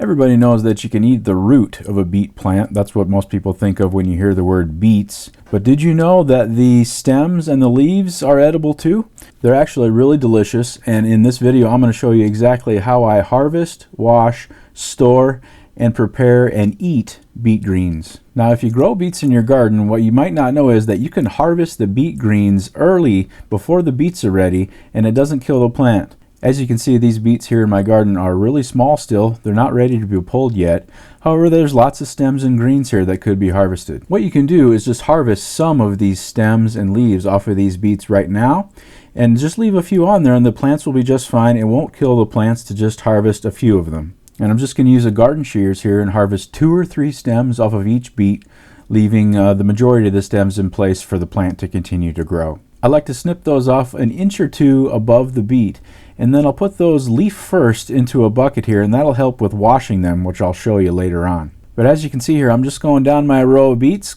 Everybody knows that you can eat the root of a beet plant. That's what most people think of when you hear the word beets. But did you know that the stems and the leaves are edible too? They're actually really delicious, and in this video I'm going to show you exactly how I harvest, wash, store, and prepare and eat beet greens. Now, if you grow beets in your garden, what you might not know is that you can harvest the beet greens early before the beets are ready, and it doesn't kill the plant. As you can see, these beets here in my garden are really small still. They're not ready to be pulled yet. However, there's lots of stems and greens here that could be harvested. What you can do is just harvest some of these stems and leaves off of these beets right now, and just leave a few on there and the plants will be just fine. It won't kill the plants to just harvest a few of them. And I'm just going to use a garden shears here and harvest 2 or 3 stems off of each beet, leaving the majority of the stems in place for the plant to continue to grow. I like to snip those off an inch or 2 above the beet, and then I'll put those leaf first into a bucket here, and that'll help with washing them, which I'll show you later on. But as you can see here, I'm just going down my row of beets,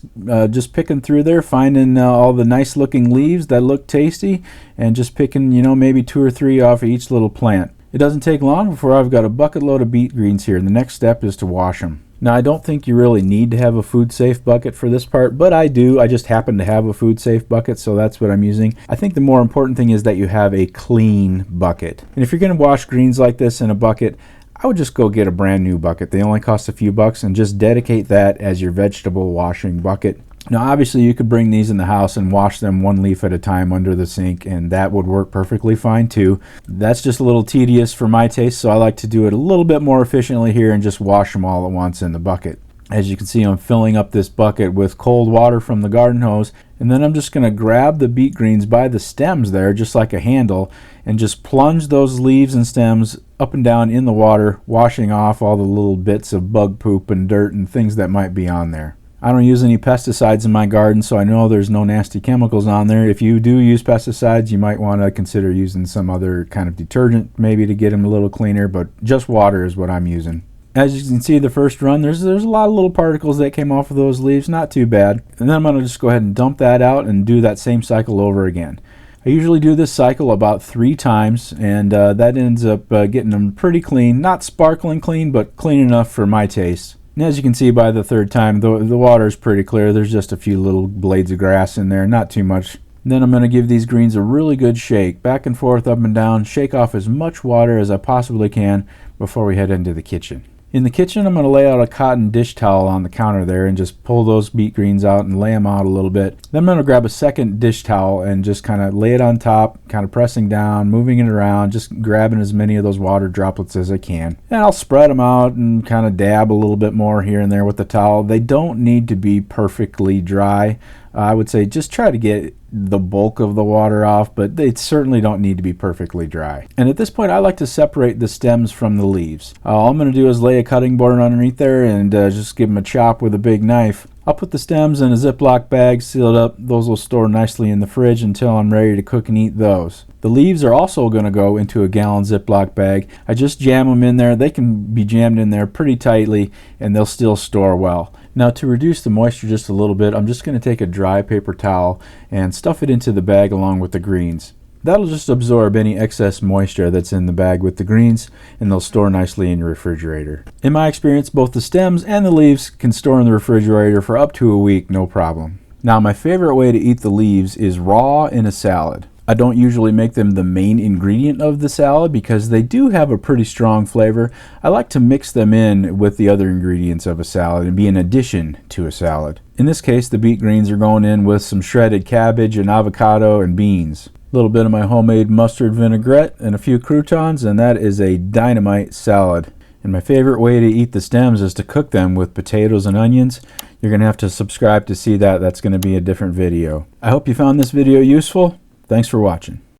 just picking through there, finding all the nice looking leaves that look tasty, and just picking, maybe 2 or 3 off of each little plant. It doesn't take long before I've got a bucket load of beet greens here, and the next step is to wash them. Now, I don't think you really need to have a food safe bucket for this part, but I do. I just happen to have a food safe bucket, so that's what I'm using. I think the more important thing is that you have a clean bucket. And if you're going to wash greens like this in a bucket, I would just go get a brand new bucket. They only cost a few bucks, and just dedicate that as your vegetable washing bucket. Now, obviously, you could bring these in the house and wash them 1 leaf at a time under the sink, and that would work perfectly fine too. That's just a little tedious for my taste, so I like to do it a little bit more efficiently here and just wash them all at once in the bucket. As you can see, I'm filling up this bucket with cold water from the garden hose, and then I'm just going to grab the beet greens by the stems there, just like a handle, and just plunge those leaves and stems up and down in the water, washing off all the little bits of bug poop and dirt and things that might be on there. I don't use any pesticides in my garden, so I know there's no nasty chemicals on there. If you do use pesticides, you might want to consider using some other kind of detergent maybe to get them a little cleaner, but just water is what I'm using. As you can see, the first run, there's a lot of little particles that came off of those leaves, not too bad. And then I'm going to just go ahead and dump that out and do that same cycle over again. I usually do this cycle about 3 times, and that ends up getting them pretty clean. Not sparkling clean, but clean enough for my taste. And as you can see by the 3rd time, the water is pretty clear. There's just a few little blades of grass in there, not too much. And then I'm going to give these greens a really good shake, back and forth, up and down, shake off as much water as I possibly can before we head into the kitchen. In the kitchen, I'm going to lay out a cotton dish towel on the counter there and just pull those beet greens out and lay them out a little bit. Then I'm going to grab a second dish towel and just kind of lay it on top, kind of pressing down, moving it around, just grabbing as many of those water droplets as I can. And I'll spread them out and kind of dab a little bit more here and there with the towel. They don't need to be perfectly dry. I would say just try to get the bulk of the water off, but they certainly don't need to be perfectly dry. And at this point, I like to separate the stems from the leaves. All I'm going to do is lay a cutting board underneath there and just give them a chop with a big knife. I'll put the stems in a Ziploc bag, sealed up. Those will store nicely in the fridge until I'm ready to cook and eat those. The leaves are also going to go into a gallon Ziploc bag. I just jam them in there. They can be jammed in there pretty tightly, and they'll still store well. Now, to reduce the moisture just a little bit, I'm just going to take a dry paper towel and stuff it into the bag along with the greens. That'll just absorb any excess moisture that's in the bag with the greens, and they'll store nicely in your refrigerator. In my experience, both the stems and the leaves can store in the refrigerator for up to a week, no problem. Now, my favorite way to eat the leaves is raw in a salad. I don't usually make them the main ingredient of the salad because they do have a pretty strong flavor. I like to mix them in with the other ingredients of a salad and be an addition to a salad. In this case, the beet greens are going in with some shredded cabbage and avocado and beans. A little bit of my homemade mustard vinaigrette and a few croutons, and that is a dynamite salad. And my favorite way to eat the stems is to cook them with potatoes and onions. You're going to have to subscribe to see that. That's going to be a different video. I hope you found this video useful. Thanks for watching.